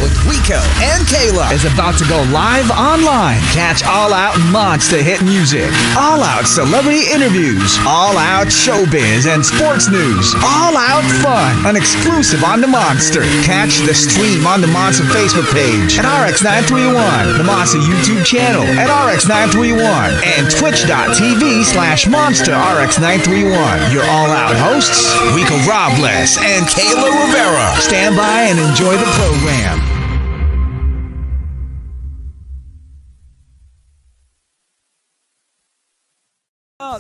with Rico and Kayla is about to go live online. Catch All Out monster hit music, All Out celebrity interviews, All Out showbiz and sports news, All Out fun, an exclusive on the Monster. Catch the stream on the Monster Facebook page at RX931, the Monster YouTube channel at RX931, and twitch.tv/Monster RX931. Your All Out hosts, Rico Robles and Kayla Rivera. Stand by and enjoy the program.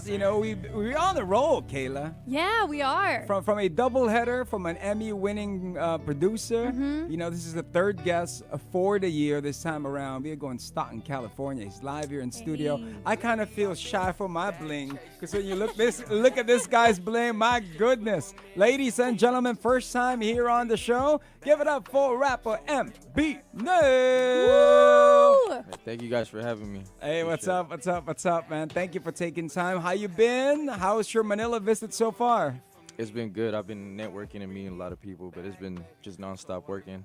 We're on the roll, Kayla. Yeah, we are. From a doubleheader, from an Emmy-winning producer. This is the third guest for the year this time around. We're going Stockton, California. He's live here in studio. I kind of feel shy for my bling because when you look at this guy's bling, my goodness. Ladies and gentlemen, first time here on the show. Give it up for rapper MBNel. Hey, thank you guys for having me. Hey, what's up, man? Thank you for taking time. How you been? How's your Manila visit so far? It's been good. I've been networking and meeting a lot of people, but it's been just nonstop working.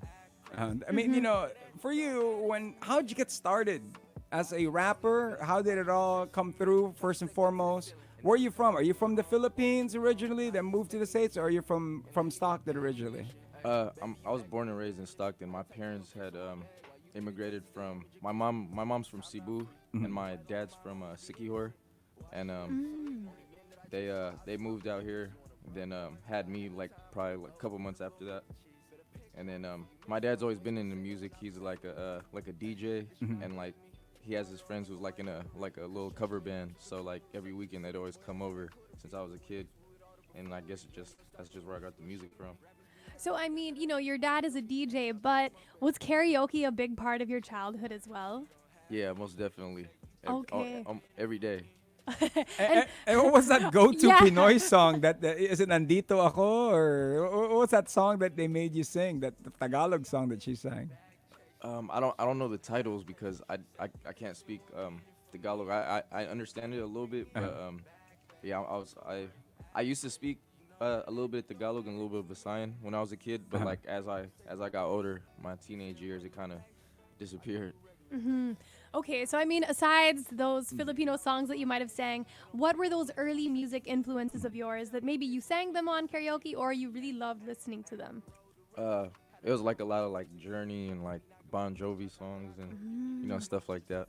For you, how'd you get started as a rapper? How did it all come through, first and foremost? Where are you from? Are you from the Philippines originally, then moved to the States, or are you from Stockton originally? I was born and raised in Stockton. My parents had immigrated from my mom's from Cebu, and my dad's from Siquijor, and they moved out here, and then had me probably a couple months after that, and then my dad's always been in the music. He's like a DJ, and he has his friends who's in a little cover band. So every weekend they'd always come over since I was a kid, and I guess that's just where I got the music from. So, your dad is a DJ, but was karaoke a big part of your childhood as well? Yeah, most definitely. Okay. Every day. and what was that go-to Pinoy song? Is it Nandito Ako? Or what was that song that they made you sing? The Tagalog song that she sang? I don't know the titles because I can't speak Tagalog. I understand it a little bit, but I used to speak a little bit Tagalog and a little bit of Visayan when I was a kid, but as I got older, my teenage years, it kind of disappeared. Okay, so aside those Filipino songs that you might have sang, what were those early music influences of yours that maybe you sang them on karaoke or you really loved listening to them? It was a lot of Journey and Bon Jovi songs and stuff like that.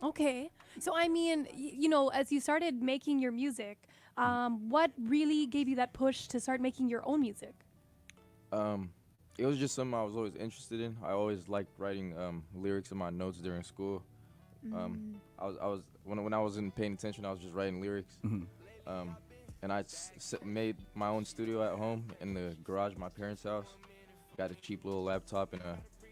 Okay, so as you started making your music, what really gave you that push to start making your own music? It was just something I was always interested in. I always liked writing lyrics in my notes during school. When I wasn't paying attention, I was just writing lyrics. And I made my own studio at home in the garage of my parents' house. Got a cheap little laptop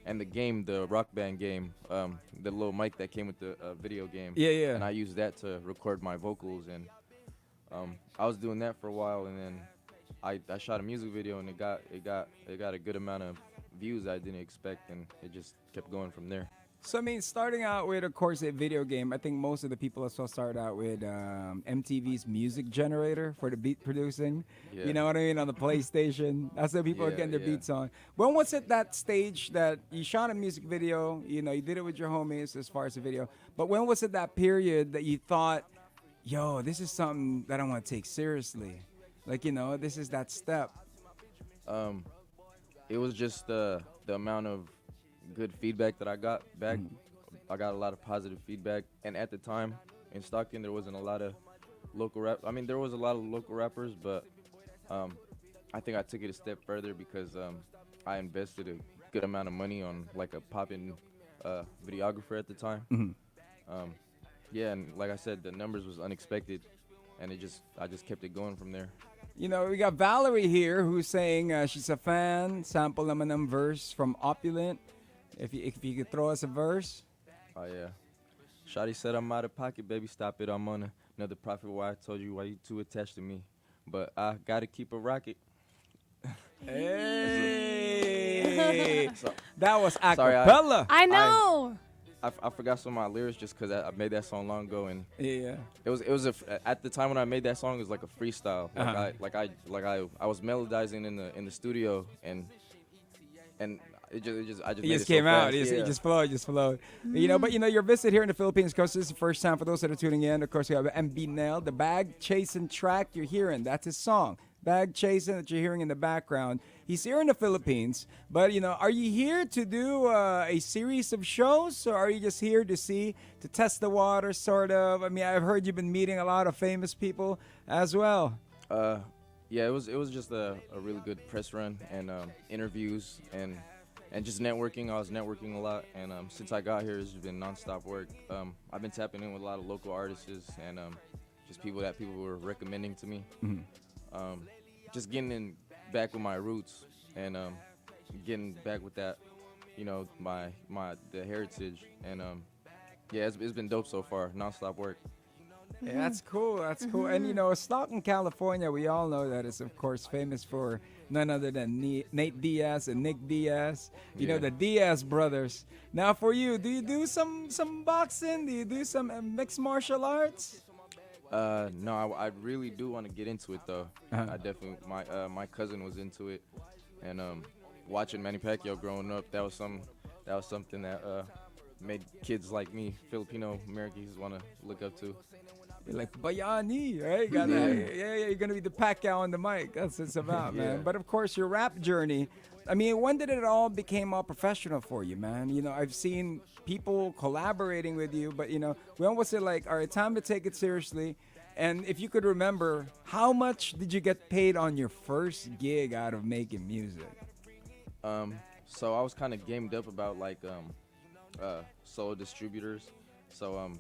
and the game, the Rock Band game, the little mic that came with the video game. Yeah. And I used that to record my vocals, and I was doing that for a while, and then I shot a music video, and it got a good amount of views I didn't expect, and it just kept going from there. So starting out with, of course, a video game, I think most of the people also start out with MTV's Music Generator for the beat producing. Yeah. You know what I mean? On the PlayStation. That's the people are getting their beats on. When was it that stage that you shot a music video, you did it with your homies as far as the video, but when was it that period that you thought, yo, this is something that I want to take seriously? This is that step. It was just the amount of good feedback that I got back. I got a lot of positive feedback, and at the time in Stockton there wasn't a lot of local rap. There was a lot of local rappers, but I think I took it a step further because I invested a good amount of money on a poppin' videographer at the time. And like I said, the numbers was unexpected, and I just kept it going from there. We got Valerie here who's saying she's a fan. Sample naman ng verse from Opulent. If you could throw us a verse. Oh, yeah. Shawty said I'm out of pocket, baby, stop it. I'm on another profit why I told you why you too attached to me. But I got to keep a rocket. Hey! So, that was a sorry, cappella. I know. I forgot some of my lyrics just because I made that song long ago, and yeah, it was at the time when I made that song, it was like a freestyle. I was melodizing in the studio, and I just It made just it so came out. fast. It just flowed. Just flowed. But your visit here in the Philippines, because this is the first time for those that are tuning in. Of course, we have MBNel, the bag chasing track you're hearing. That's his song, bag chasing, that you're hearing in the background. He's here in the Philippines, but are you here to do a series of shows, or are you just here to test the water, sort of? I mean, I've heard you've been meeting a lot of famous people as well. Yeah, it was just a really good press run and interviews and just networking. I was networking a lot, and since I got here, it's been nonstop work. I've been tapping in with a lot of local artists and just people were recommending to me. Just getting in back with my roots and getting back with that, the heritage, and yeah, it's been dope so far. Nonstop work. Yeah, that's cool. That's cool. And Stockton, California, we all know that it's of course famous for none other than Nate Diaz and Nick Diaz. You know, the Diaz brothers. Now, for you, do you do some boxing? Do you do some mixed martial arts? No, I really do want to get into it though. I definitely my cousin was into it, and watching Manny Pacquiao growing up, that was something that made kids like me, Filipino-Americans, want to look up to. You're like Bayani, right? Yeah, you're gonna be the Pacquiao on the mic. That's what it's about, man. But of course, your rap journey. I mean, when did it all become all professional for you, man? I've seen people collaborating with you, but when was it like, all right, time to take it seriously? And if you could remember, how much did you get paid on your first gig out of making music? So I was kind of gamed up about like solo distributors. So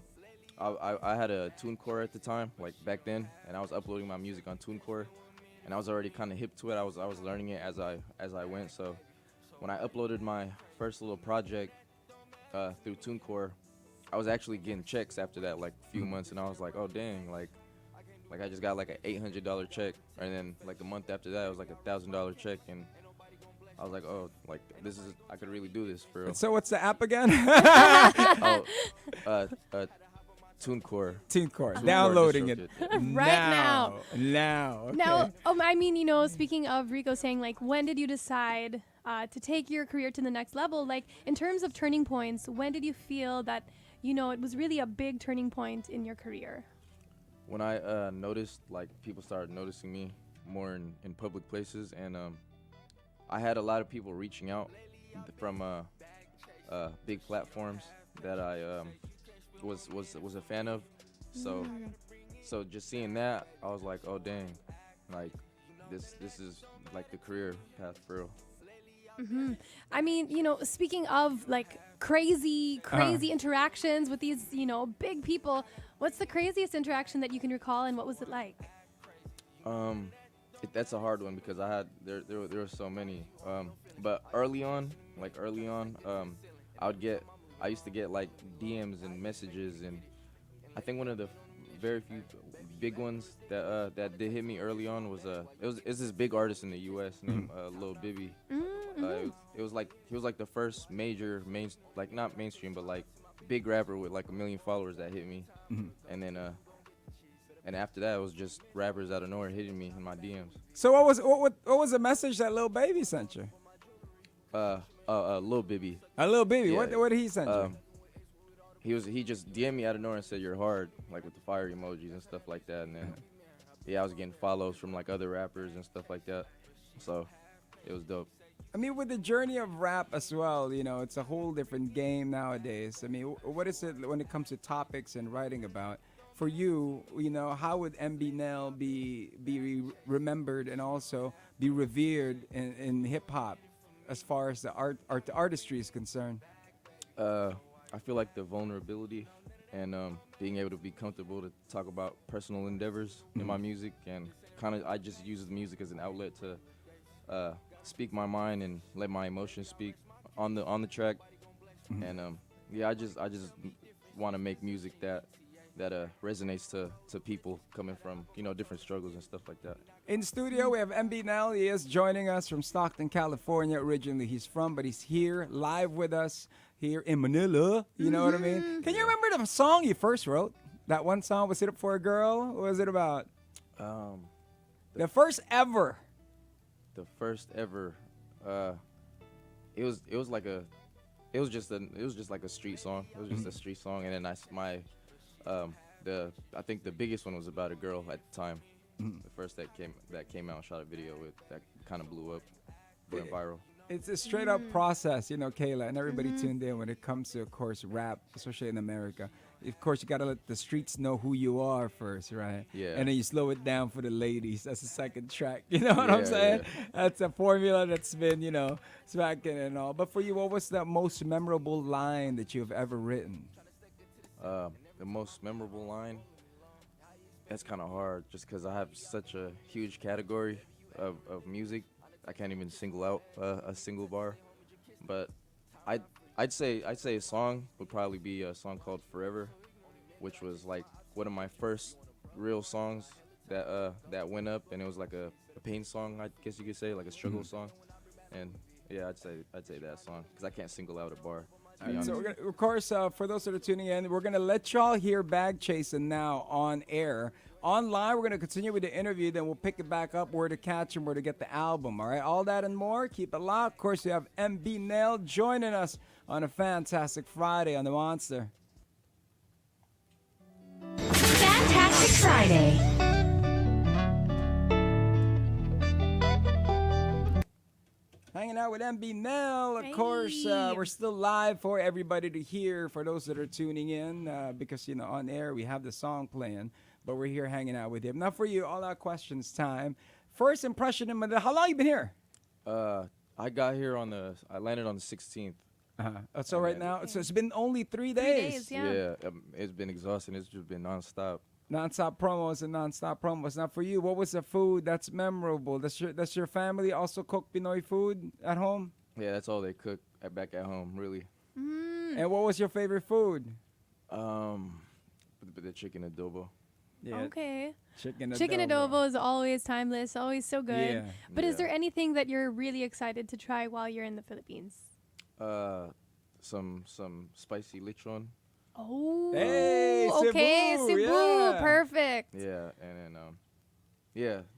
I had a TuneCore at the time, like back then, and I was uploading my music on TuneCore, and I was already kind of hip to it. I was learning it as I went. So when I uploaded my first little project through TuneCore, I was actually getting checks after that, like a few months, and I was like, oh dang, like I just got like an $800 check, and then like a month after that, it was like a $1,000 check, and I was like, oh, like I could really do this for real. So what's the app again? TuneCore. TuneCore. Downloading it Right now. Now. Okay. Now, I mean, speaking of Rico saying, like, when did you decide to take your career to the next level? Like, in terms of turning points, when did you feel that, it was really a big turning point in your career? When I noticed, like, people started noticing me more in public places, and I had a lot of people reaching out from big platforms that I was a fan of. So just seeing that, I was like, oh dang, like this is like the career path for real. I mean, speaking of like crazy interactions with these, big people, what's the craziest interaction that you can recall, and what was it like? That's a hard one because there were so many. But early on, I used to get like DMs and messages, and I think one of the very few big ones that did hit me early on was it's this big artist in the U.S. named Lil Bibby. It was like he was like the first major not mainstream, but like big rapper with like 1 million followers that hit me, and then and after that it was just rappers out of nowhere hitting me in my DMs. So what was the message that Lil Baby sent you? Lil Bibby. A Lil Baby. Yeah. What did he send you? He just DM'd me out of nowhere and said you're hard, like with the fire emojis and stuff like that, and then I was getting follows from like other rappers and stuff like that, so it was dope. I mean, with the journey of rap as well, it's a whole different game nowadays. I mean, what is it when it comes to topics and writing about? For you, how would MBNel be remembered and also be revered in hip hop as far as the artistry is concerned? I feel like the vulnerability and being able to be comfortable to talk about personal endeavors in my music, and kind of I just use the music as an outlet to speak my mind and let my emotions speak on the track. And I just want to make music that resonates to people coming from different struggles and stuff like that. In studio, we have MBNel. He is joining us from Stockton, California. Originally, he's from, but he's here live with us here in Manila. You know what I mean? Can you remember the song you first wrote? That one song, was it up for a girl? What was it about? The first ever. The first ever. it was like a it was just like a street song. It was just a street song, and then I think the biggest one was about a girl at the time. The first that came out and shot a video with that kind of blew up, went viral. It's a straight up process, Kayla, and everybody tuned in when it comes to, of course, rap, especially in America. Of course, you gotta let the streets know who you are first, right? Yeah. And then you slow it down for the ladies. That's the second track. You know what I'm Yeah, saying? yeah. That's a formula that's been, smacking and all. But for you, what was the most memorable line that you've ever written? The most memorable line. That's kind of hard, just because I have such a huge category of music. I can't even single out a single bar, but I'd say a song would probably be a song called "Forever," which was like one of my first real songs that went up, and it was like a pain song, I guess you could say, like a struggle song, and yeah, I'd say that song because I can't single out a bar. To be honest. So, we're gonna, of course, for those that are tuning in, we're going to let y'all hear Bag Chasing now on air. Online, we're going to continue with the interview, then we'll pick it back up where to catch them, where to get the album, all right? All that and more. Keep it locked. Of course, we have MBNel joining us on a fantastic Friday on the Monster. Fantastic Friday. Hanging out with MBNel, of course. Hey. We're still live for everybody to hear, for those that are tuning in, because, on air we have the song playing, but we're here hanging out with him. Now for you, all our questions time. First impression in Manila. How long you been here? I got here I landed on the 16th. So right now, so it's been only 3 days. 3 days, yeah. It's been exhausting. It's just been nonstop. Non-stop promos and non-stop promos. Now for you, what was the food that's memorable? Does your family also cook Pinoy food at home? Yeah, that's all they cook back at home, really. And what was your favorite food? The chicken adobo. Yeah, Okay. chicken Adobo is always timeless, always so good. Yeah. But is Yeah. there anything that you're really excited to try while you're in the Philippines? Some spicy lechon. Oh. Hey, okay, Cebu, Cebu, yeah. perfect. Yeah, and then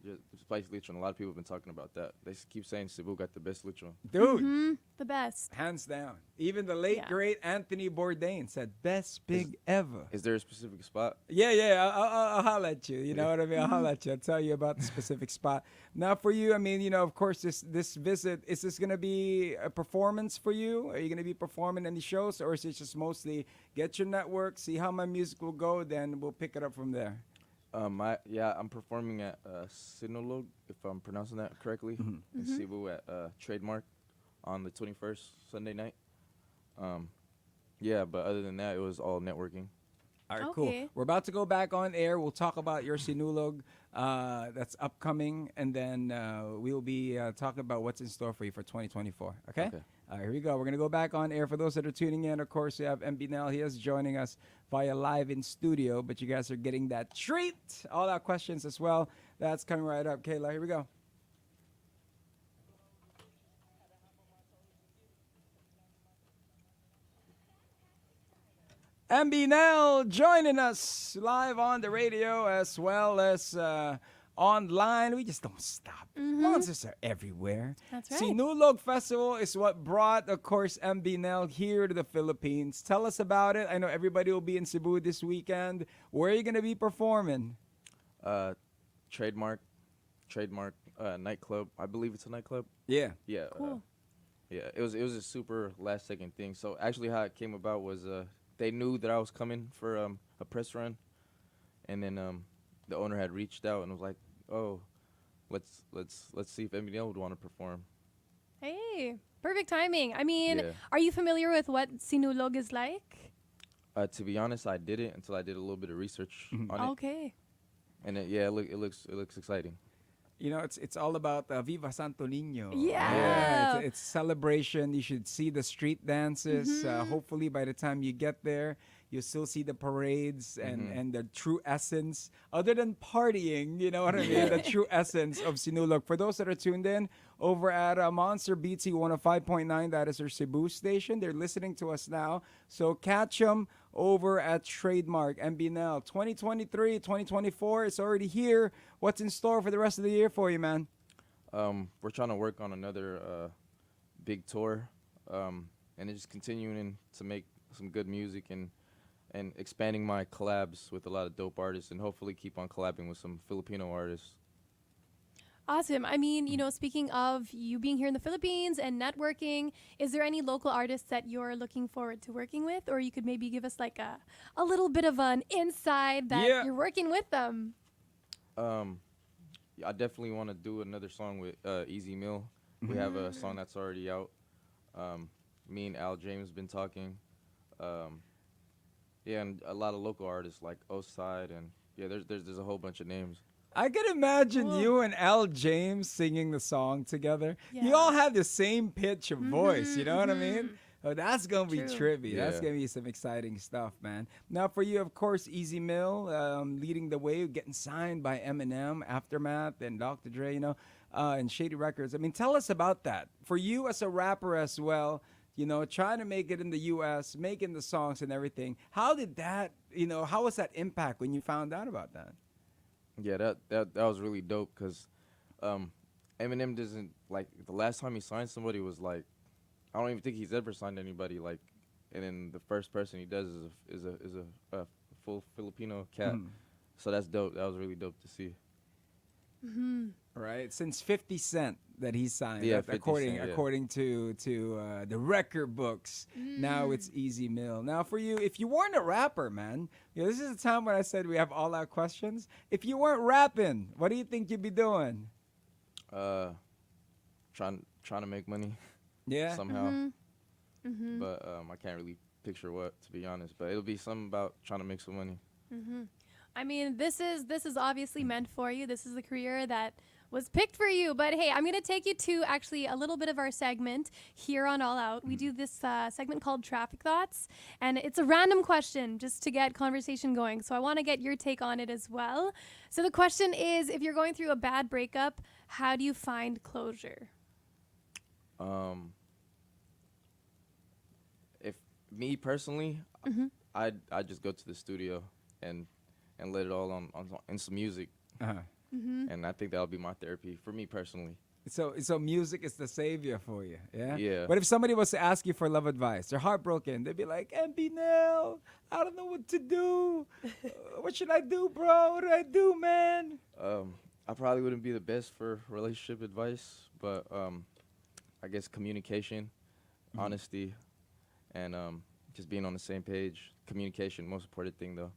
just spicy lechon. A lot of people have been talking about that. They keep saying Cebu got the best lechon. Dude, The best. hands down. Even the late Yeah. great Anthony Bourdain said best pig ever. Is there a specific spot? Yeah. I'll holler at you. You know what I mean? I'll holler at you. I'll tell you about the specific spot. Now for you, I mean, of course, this visit, is this gonna be a performance for you? Are you gonna be performing any shows, or is it just mostly get your network, see how my music will go, then we'll pick it up from there? I'm performing at Sinulog, if I'm pronouncing that correctly, in Cebu at Trademark on the 21st, Sunday night. But other than that, it was all networking. All right, Okay. cool. We're about to go back on air. We'll talk about your Sinulog that's upcoming, and then we'll be talking about what's in store for you for 2024. Okay? Okay. All right, here we go. We're going to go back on air. For those that are tuning in, of course, we have MBNel. He is joining us via live in studio, but you guys are getting that treat. All our questions as well. That's coming right up. Kayla, here we go. MBNel joining us live on the radio as well as online. We just don't stop. Monsters are everywhere. That's right. Sinulog Festival is what brought, of course, MBNel here to the Philippines. Tell us about it. I know everybody will be in Cebu this weekend. Where are you going to be performing? Trademark nightclub. I believe it's a nightclub. Yeah. Yeah. Cool. It was a super last second thing. So actually, how it came about was they knew that I was coming for a press run, and then the owner had reached out and was like, "Oh, let's see if MBNel would want to perform." Hey, perfect timing. I mean, Yeah. are you familiar with what Sinulog is like? To be honest, I didn't until I did a little bit of research on it, Okay. and it looks exciting. It's all about Viva Santo Niño. Yeah. It's celebration. You should see the street dances. Hopefully, by the time you get there, you still see the parades and the true essence. Other than partying, you know what I mean? The true essence of Sinulog. For those that are tuned in over at Monster BT 105.9, that is our Cebu station. They're listening to us now. So catch them over at Trademark MBNel 2023, 2024. It's already here. What's in store for the rest of the year for you, man? We're trying to work on another big tour and then just continuing to make some good music and expanding my collabs with a lot of dope artists, and hopefully keep on collabing with some Filipino artists. Awesome. I mean, speaking of you being here in the Philippines and networking, is there any local artists that you're looking forward to working with? Or you could maybe give us like a little bit of an inside that you're working with them. I definitely want to do another song with Easy Mill. We have a song that's already out. Me and Al James been talking. And a lot of local artists like Oside, and there's a whole bunch of names. I can imagine you and Al James singing the song together. Yeah. You all have the same pitch of voice, you know what I mean? Oh, that's going to be trippy. Yeah. That's going to be some exciting stuff, man. Now, for you, of course, Easy Mill leading the way, getting signed by Eminem, Aftermath, and Dr. Dre, and Shady Records. I mean, tell us about that. For you as a rapper as well, trying to make it in the U.S., making the songs and everything. How did that, how was that impact when you found out about that? Yeah, that was really dope because Eminem doesn't, like, the last time he signed somebody was like, I don't even think he's ever signed anybody, like, and then the first person he does is a full Filipino cat. So that's dope. That was really dope to see. Right, since 50 Cent that he signed, Yeah, according to the record books. Now it's Easy Mill. Now for you, if you weren't a rapper, man, this is the time when I said we have all our questions. If you weren't rapping, what do you think you'd be doing? Trying to make money. Yeah. Somehow. But I can't really picture what, to be honest. But it'll be something about trying to make some money. I mean, this is obviously meant for you. This is the career that was picked for you. But hey, I'm going to take you to actually a little bit of our segment here on All Out. We do this segment called Traffic Thoughts, and it's a random question just to get conversation going. So I want to get your take on it as well. So the question is, if you're going through a bad breakup, how do you find closure? If me personally, I'd just go to the studio and let it all on in some music. And I think that'll be my therapy for me personally. So music is the savior for you, yeah? Yeah. But if somebody was to ask you for love advice, they're heartbroken, they'd be like, MBNel, I don't know what to do. What should I do, bro? What do I do, man? I probably wouldn't be the best for relationship advice, but I guess communication, honesty, and just being on the same page. Communication, most important thing, though.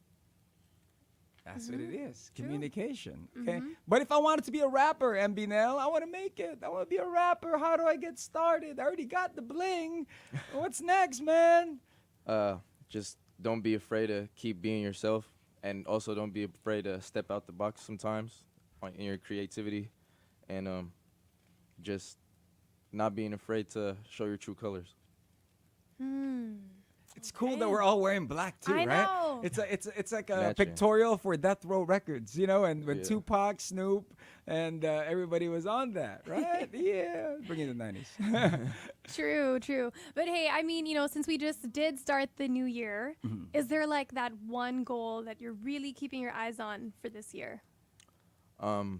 That's what it is. Communication. Okay. But if I wanted to be a rapper, MBNel, I want to make it. I want to be a rapper. How do I get started? I already got the bling. What's next, man? Just don't be afraid to keep being yourself, and also don't be afraid to step out the box sometimes in your creativity, and just not being afraid to show your true colors. It's cool that we're all wearing black too, I right? know. It's like a Matching. pictorial for Death Row Records, and when Tupac, Snoop, and everybody was on that, right? Yeah, bring in the 90s. True. But hey, I mean, since we just did start the new year, is there like that one goal that you're really keeping your eyes on for this year? My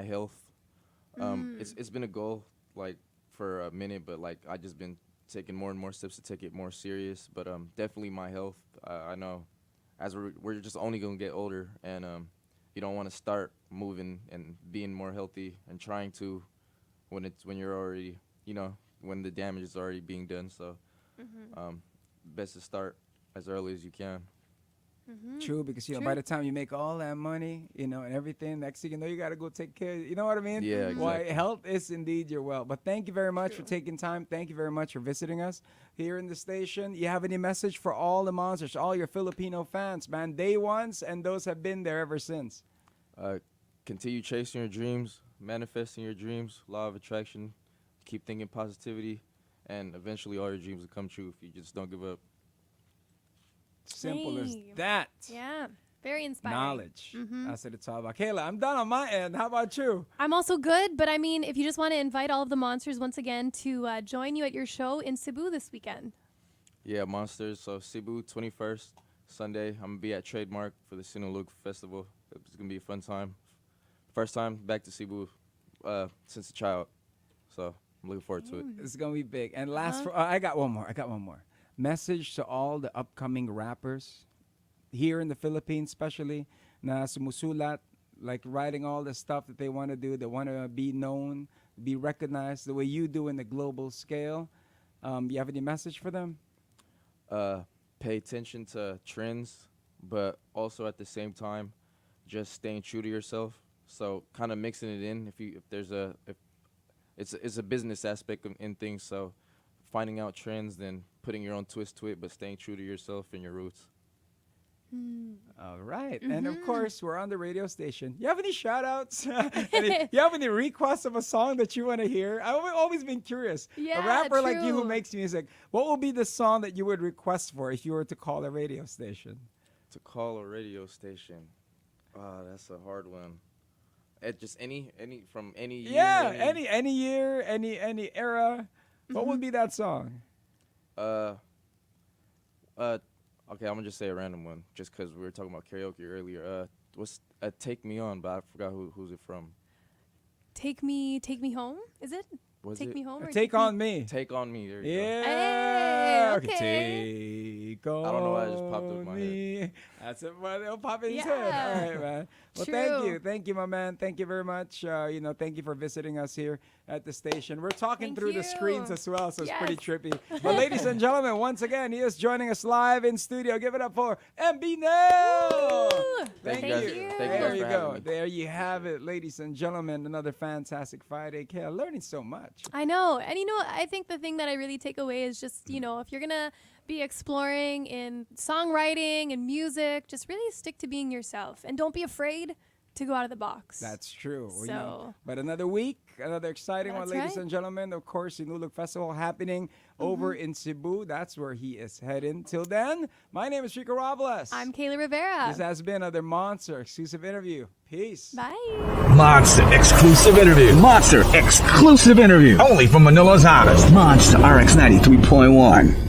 health. It's been a goal like for a minute, but like I just been taking more and more steps to take it more serious. But definitely my health. I know as we're just only gonna get older, and you don't want to start moving and being more healthy and trying to when you're already when the damage is already being done. So best to start as early as you can. True, because by the time you make all that money, and everything, next thing you know, you got to go take care. You know what I mean? Yeah, Why exactly. health is indeed your wealth. But thank you very much for taking time. Thank you very much for visiting us here in the station. You have any message for all the monsters, all your Filipino fans, man? Day ones and those have been there ever since. Continue chasing your dreams, manifesting your dreams, law of attraction. Keep thinking positivity, and eventually all your dreams will come true if you just don't give up. Simple as Hey. that. Yeah, very inspiring. Knowledge. That's what it's all about. Kayla, I'm done on my end. How about you? I'm also good, but I mean, if you just want to invite all of the monsters once again to join you at your show in Cebu this weekend. Yeah, Monsters. So Cebu, 21st, Sunday. I'm going to be at Trademark for the Sinulog Festival. It's going to be a fun time. First time back to Cebu since a child. So I'm looking forward to it. It's gonna be big. And I got one more. Message to all the upcoming rappers here in the Philippines, especially na sumusulat, like writing all the stuff that they want to do. They want to be known, be recognized the way you do in the global scale. You have any message for them? Pay attention to trends, but also at the same time, just staying true to yourself. So kind of mixing it in. If it's a business aspect in things. So finding out trends, then putting your own twist to it, but staying true to yourself and your roots. All right. And of course, we're on the radio station. You have any shout outs? You have any requests of a song that you want to hear? I've always been curious. Yeah, a rapper like you who true. makes music, what will be the song that you would request for if you were to call a radio station? To call a radio station, that's a hard one. Just any from any year. Yeah, any year, any era. What would be that song? Okay, I'm gonna just say a random one, just because we were talking about karaoke earlier. What's "Take Me On"? But I forgot who's it from. Take me home. Is it? Was Take it? me home. Or Take on Me. Take on Me. There you Yeah. Hey, okay. Take on I don't know why it just popped up in my me. That's it. Well, it'll pop in his Yeah. head. All right, man. Well, True. thank you, my man. Thank you very much. Thank you for visiting us here at the station. We're talking Thank through the you. screens as well, so it's pretty Yes. trippy. But ladies and gentlemen, once again, he is joining us live in studio. Give it up for MBNel. Woo! Thank you. you. Thank you. Thank There you you for go. having me. There you have it, ladies and gentlemen. Another fantastic Friday. Kayla, learning so much. I know. And I think the thing that I really take away is just, if you're going to be exploring in songwriting and music, just really stick to being yourself and don't be afraid to go out of the box. That's true. So- But another week, another exciting one, That's ladies right. and gentlemen. Of course, Sinulog Festival happening over in Cebu. That's where he is heading. Till then, my name is Rico Robles. I'm Kayla Rivera. This has been another Monster exclusive interview. Peace. Bye. Monster exclusive interview. Monster exclusive interview. Only from Manila's hottest. Monster RX93.1.